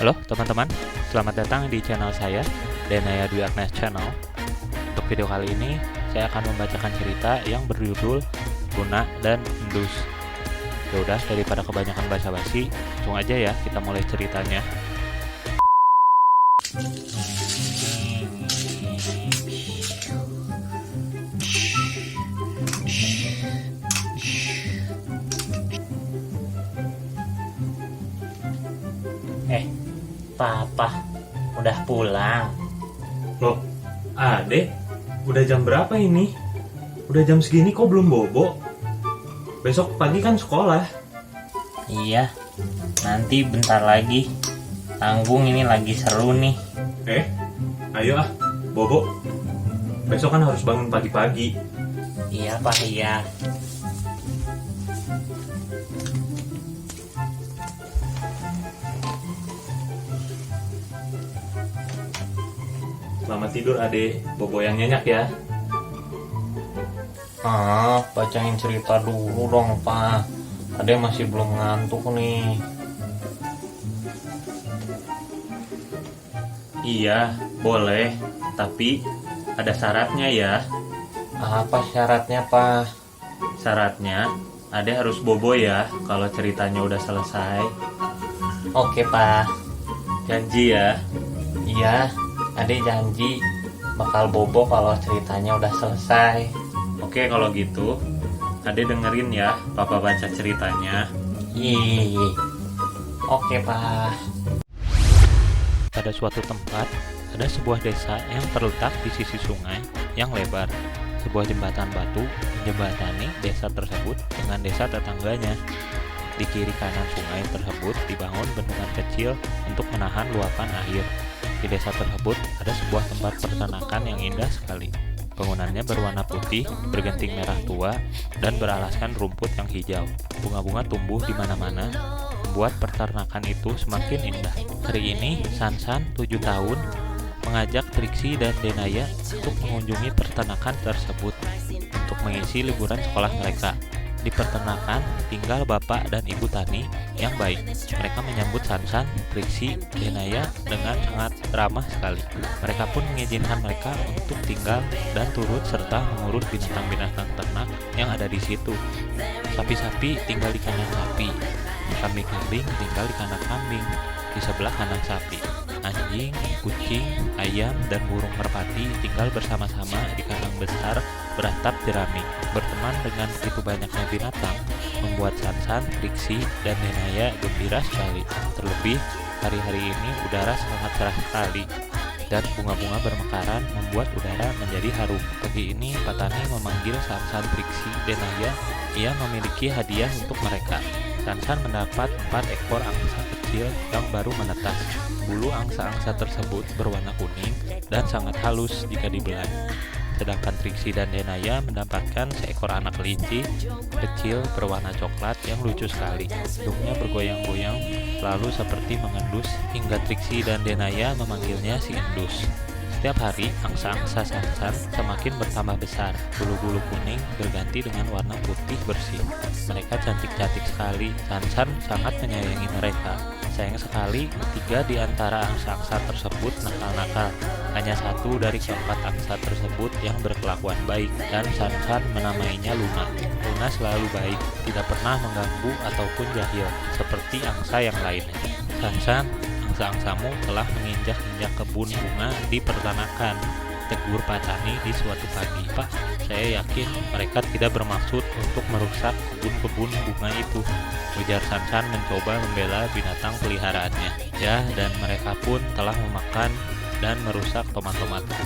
Halo teman-teman, selamat datang di channel saya, Denaya Dwi Agnes Channel. Untuk video kali ini, saya akan membacakan cerita yang berjudul Luna dan Endus. Yaudah, daripada kebanyakan basa-basi, langsung aja ya kita mulai ceritanya. Papa udah pulang. Loh, Adek, udah jam berapa ini? Udah jam segini kok belum bobo? Besok pagi kan sekolah. Iya, nanti bentar lagi. Tanggung ini lagi seru nih. Ayo bobo. Besok kan harus bangun pagi-pagi. Iya Pak, iya. Selamat tidur Adek, bobo yang nyenyak ya. Bacain cerita dulu dong Pak. Ade masih belum ngantuk nih. Iya, boleh. Tapi ada syaratnya ya. Apa syaratnya Pak? Syaratnya, Adek harus bobo ya kalau ceritanya udah selesai. Oke Pak. Janji ya. Iya, Ade janji bakal bobo kalau ceritanya udah selesai. Oke kalau gitu, Adek dengerin ya Papa baca ceritanya. Ih. Oke Pak. Pada suatu tempat, ada sebuah desa yang terletak di sisi sungai yang lebar. Sebuah jembatan batu menjembatani desa tersebut dengan desa tetangganya. Di kiri kanan sungai tersebut dibangun bendungan kecil untuk menahan luapan air. Di desa tersebut ada sebuah tempat peternakan yang indah sekali. Bangunannya berwarna putih, bergenting merah tua, dan beralaskan rumput yang hijau. Bunga-bunga tumbuh di mana-mana, membuat peternakan itu semakin indah. Hari ini, Sansan 7 tahun mengajak Trixie dan Denaya untuk mengunjungi peternakan tersebut untuk mengisi liburan sekolah mereka. Di peternakan tinggal bapak dan ibu tani yang baik. Mereka menyambut Sansan, Trixie, Denaya dengan sangat ramah sekali. Mereka pun mengizinkan mereka untuk tinggal dan turut serta mengurus binatang-binatang ternak yang ada di situ. Sapi-sapi tinggal di kandang sapi, kambing-kambing tinggal di kandang kambing di sebelah kandang sapi. Anjing, kucing, ayam, dan burung merpati tinggal bersama-sama di kandang besar beratap jerami. Berteman dengan begitu banyaknya binatang membuat Sansan, Trixie, dan Denaya gembira sekali. Terlebih, hari-hari ini udara sangat cerah sekali dan bunga-bunga bermekaran membuat udara menjadi harum. Pagi ini, petani memanggil Sansan, Trixie, Denaya. Ia memiliki hadiah untuk mereka. Sansan mendapat 4 ekor angsa kecil yang baru menetas. Bulu angsa-angsa tersebut berwarna kuning dan sangat halus jika dibelai. Sedangkan Trixie dan Denaya mendapatkan seekor anak kelinci kecil berwarna coklat yang lucu sekali. Hidungnya bergoyang-goyang lalu seperti mengendus hingga Trixie dan Denaya memanggilnya si Endus. Setiap hari, angsa-angsa Sansan semakin bertambah besar. Bulu-bulu kuning berganti dengan warna putih bersih. Mereka cantik-cantik sekali. Sansan sangat menyayangi mereka. Sayang sekali, 3 di antara angsa-angsa tersebut nakal-nakal. Hanya 1 dari keempat angsa tersebut yang berkelakuan baik, dan Sansan menamainya Luna. Luna selalu baik, tidak pernah mengganggu ataupun jahil, seperti angsa yang lainnya. Sansan, angsa-angsamu telah menginjak-injak kebun bunga di peternakan, tegur Pak Tani di suatu pagi. Pak, saya yakin mereka tidak bermaksud untuk merusak kebun-kebun bunga itu, ujar Sansan mencoba membela binatang peliharaannya. Ya, dan mereka pun telah memakan dan merusak tomat-tomatku,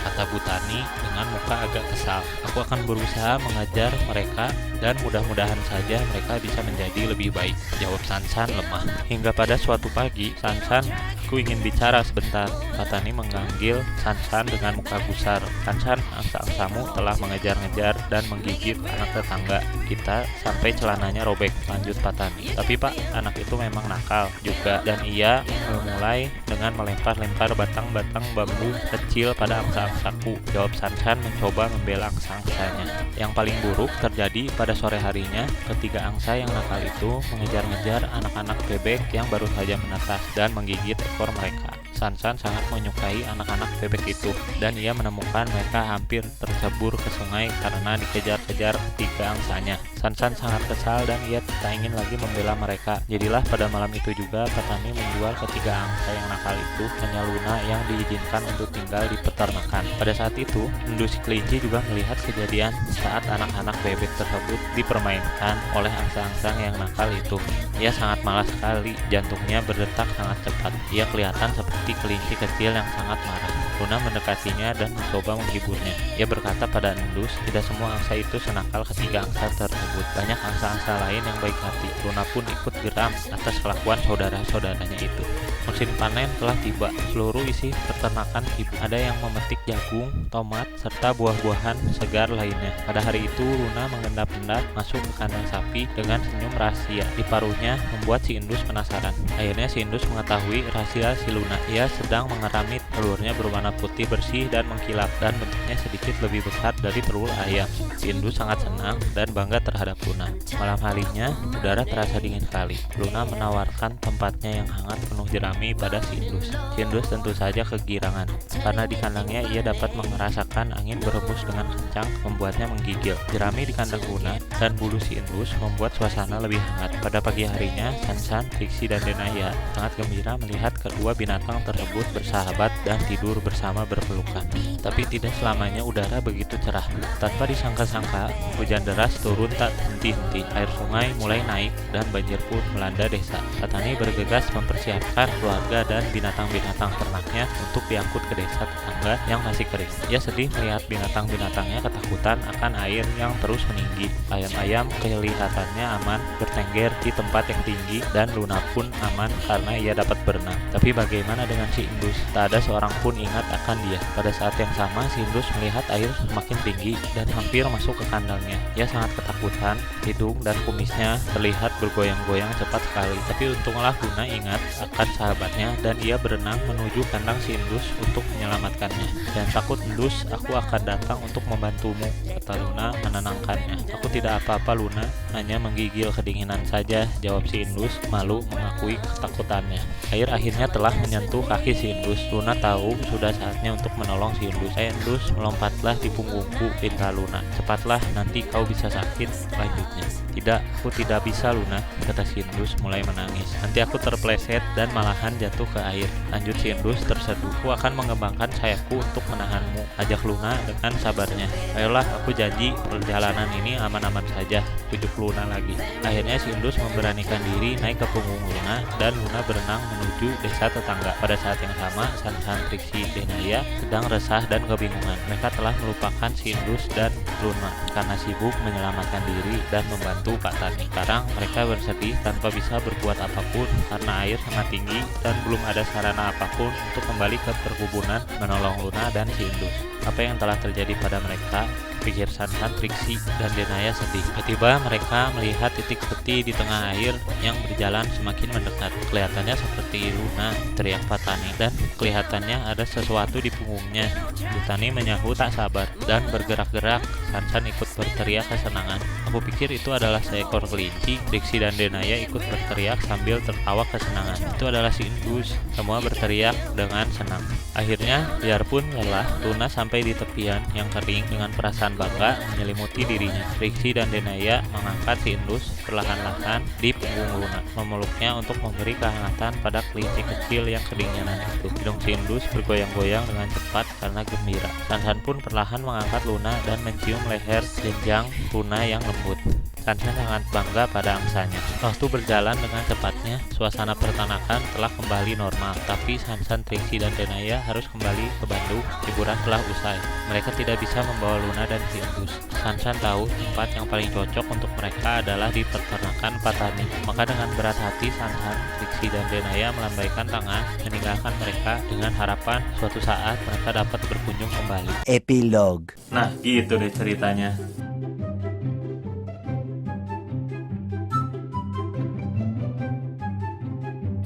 kata Bu Tani dengan muka agak kesal. Aku akan berusaha mengajar mereka dan mudah-mudahan saja mereka bisa menjadi lebih baik, jawab Sansan lemah. Hingga pada suatu pagi, Sansan, aku ingin bicara sebentar. Pak Tani menggangil Sansan dengan muka gusar. Sansan, angsa-angsamu telah mengejar-ngejar dan menggigit anak tetangga kita sampai celananya robek, lanjut Pak Tani. Tapi Pak, anak itu memang nakal juga, dan ia memulai dengan melempar-lempar batang-batang bambu kecil pada angsa-angsa angsaku, jawab Sansan mencoba membela angsa-angsanya. Yang paling buruk terjadi pada sore harinya ketika angsa yang nakal itu mengejar-ngejar anak-anak bebek yang baru saja menetas dan menggigit ekor mereka. Sansan sangat menyukai anak-anak bebek itu, dan ia menemukan mereka hampir tercebur ke sungai karena dikejar-kejar ketiga angsanya. Sansan sangat kesal dan ia tak ingin lagi membela mereka. Jadilah pada malam itu juga petani menjual ketiga angsa yang nakal itu hanya Luna yang diizinkan untuk tinggal di peternakan. Pada saat itu, induk si kelinci juga melihat kejadian saat anak-anak bebek tersebut dipermainkan oleh angsa-angsa yang nakal itu. Ia sangat malas sekali, jantungnya berdetak sangat cepat. Ia kelihatan seperti kelinci kecil yang sangat marah. Luna mendekatinya dan mencoba menghiburnya. Ia berkata pada Endus, tidak semua angsa itu senakal ketiga angsa tersebut. Banyak angsa-angsa lain yang baik hati. Luna pun ikut geram atas kelakuan saudara-saudaranya itu. Musim panen telah tiba. Seluruh isi peternakan sibuk. Ada yang memetik jagung, tomat, serta buah-buahan segar lainnya. Pada hari itu, Luna mengendap-endap masuk ke kandang sapi dengan senyum rahasia. Di paruhnya membuat si Endus penasaran. Akhirnya si Endus mengetahui rahasia si Luna. Ia sedang mengeramit, telurnya berwarna putih bersih dan mengkilap, dan bentuknya sedikit lebih besar dari telur ayam. Si Endus sangat senang dan bangga terhadap Luna. Malam harinya, udara terasa dingin sekali. Luna menawarkan tempatnya yang hangat penuh jerami pada si Endus. Si Endus tentu saja kegirangan, karena di kandangnya ia dapat merasakan angin berhembus dengan kencang, membuatnya menggigil. Jerami di kandang Luna dan bulu si Endus membuat suasana lebih hangat. Pada pagi harinya, Sansan, Trixie, dan Denaya sangat gembira melihat kedua binatang tersebut bersahabat dan tidur bersama berpelukan. Tapi tidak selamanya udara begitu cerah. Tanpa disangka-sangka, hujan deras turun tak henti-henti. Air sungai mulai naik dan banjir pun melanda desa. Petani bergegas mempersiapkan keluarga dan binatang-binatang ternaknya untuk diangkut ke desa tetangga yang masih kering. Ia sedih melihat binatang-binatangnya ketakutan akan air yang terus meninggi. Ayam-ayam kelihatannya aman bertengger di tempat yang tinggi, dan Luna pun aman karena ia dapat berenang. Tapi bagaimana dengan si Endus? Tak ada seorang pun ingat akan dia. Pada saat yang sama, si Endus melihat air semakin tinggi dan hampir masuk ke kandangnya. Ia sangat ketakutan, hidung dan kumisnya terlihat bergoyang-goyang cepat sekali. Tapi untunglah Luna ingat akan sahabatnya dan ia berenang menuju kandang si Endus untuk menyelamatkannya. "Jangan takut Endus, aku akan datang untuk membantumu," kata Luna menenangkannya. "Aku tidak apa-apa Luna, hanya menggigil kedinginan saja," jawab si Endus malu mengakui ketakutannya. Air akhirnya telah menyentuh kaki si Endus. Luna tahu sudah saatnya untuk menolong si Endus. Endus, melompatlah di punggungku," pinta Luna. "Cepatlah, nanti kau bisa sakit," lanjutnya. "Tidak, aku tidak bisa Luna," kata si Endus mulai menangis. "Nanti aku terpleset dan malahan jatuh ke air," lanjut si Endus terseduh. "Aku akan mengembangkan sayapku untuk menahanmu," ajak Luna dengan sabarnya. "Ayolah, aku janji perjalanan ini aman-aman saja," pujuk Luna lagi. Akhirnya si Endus memberanikan diri naik ke punggung Luna dan Luna berenang menuju desa tetangga. Pada saat yang sama, Sansan, Trixie, Denaya sedang resah dan kebingungan. Mereka telah melupakan si Endus dan Luna karena sibuk menyelamatkan diri dan membantu Pak Tani. Sekarang mereka bersedih tanpa bisa berbuat apapun karena air sangat tinggi dan belum ada sarana apapun untuk kembali ke perkebunan menolong Luna dan si Endus. Apa yang telah terjadi pada mereka? Pikir Sansan, Trixie, dan Denaya sedih. Tiba-tiba mereka melihat titik peti di tengah air yang berjalan semakin mendekat. Kelihatannya seperti Luna, teriak Patani, dan kelihatannya ada sesuatu di punggungnya. Butani menyahut tak sabar dan bergerak-gerak. Sansan ikut berteriak kesenangan. "Aku pikir itu adalah seekor kelinci." Trixie dan Denaya ikut berteriak sambil tertawa kesenangan. "Itu adalah si Endus." Semua berteriak dengan senang. Akhirnya, biarpun lelah, Luna sampai di tepian yang kering dengan perasaan bangga menyelimuti dirinya. Trixie dan Denaya mengangkat si Endus perlahan-lahan di punggung Luna, memeluknya untuk memberi kehangatan pada kelinci kecil yang kedinginan itu. Hidung si Endus bergoyang-goyang dengan cepat karena gembira. Sansan pun perlahan mengangkat Luna dan mencium leher jenjang Luna yang lembut. Sansan sangat bangga pada angsanya. Waktu berjalan dengan cepatnya, suasana peternakan telah kembali normal. Tapi Sansan, Trixie, dan Denaya harus kembali ke Bandung. Liburan telah usai. Mereka tidak bisa membawa Luna dan si Endus. Sansan tahu tempat yang paling cocok untuk mereka adalah di peternakan Patani. Maka dengan berat hati, Sansan, Trixie, dan Denaya melambaikan tangan meninggalkan mereka dengan harapan suatu saat mereka dapat berkunjung kembali. Epilog. Nah, gitu deh ceritanya.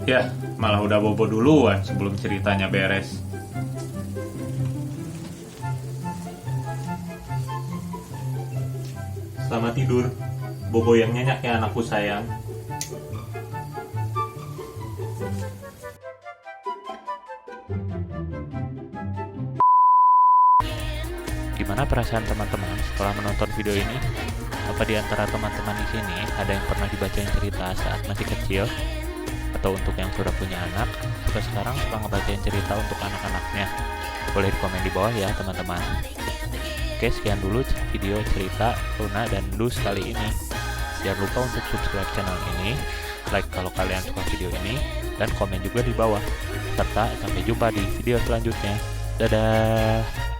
Ya, malah udah bobo duluan sebelum ceritanya beres. tidur. Bobo yang nyenyak ya anakku sayang. Gimana perasaan teman-teman setelah menonton video ini? Apa di antara teman-teman di sini ada yang pernah dibacain cerita saat masih kecil? Atau untuk yang sudah punya anak, atau sekarang suka ngebacain cerita untuk anak-anaknya? Boleh di komen di bawah ya teman-teman. Oke, sekian dulu video cerita Luna dan Dus kali ini. Jangan lupa untuk subscribe channel ini, like kalau kalian suka video ini, dan komen juga di bawah. Serta sampai jumpa di video selanjutnya. Dadah!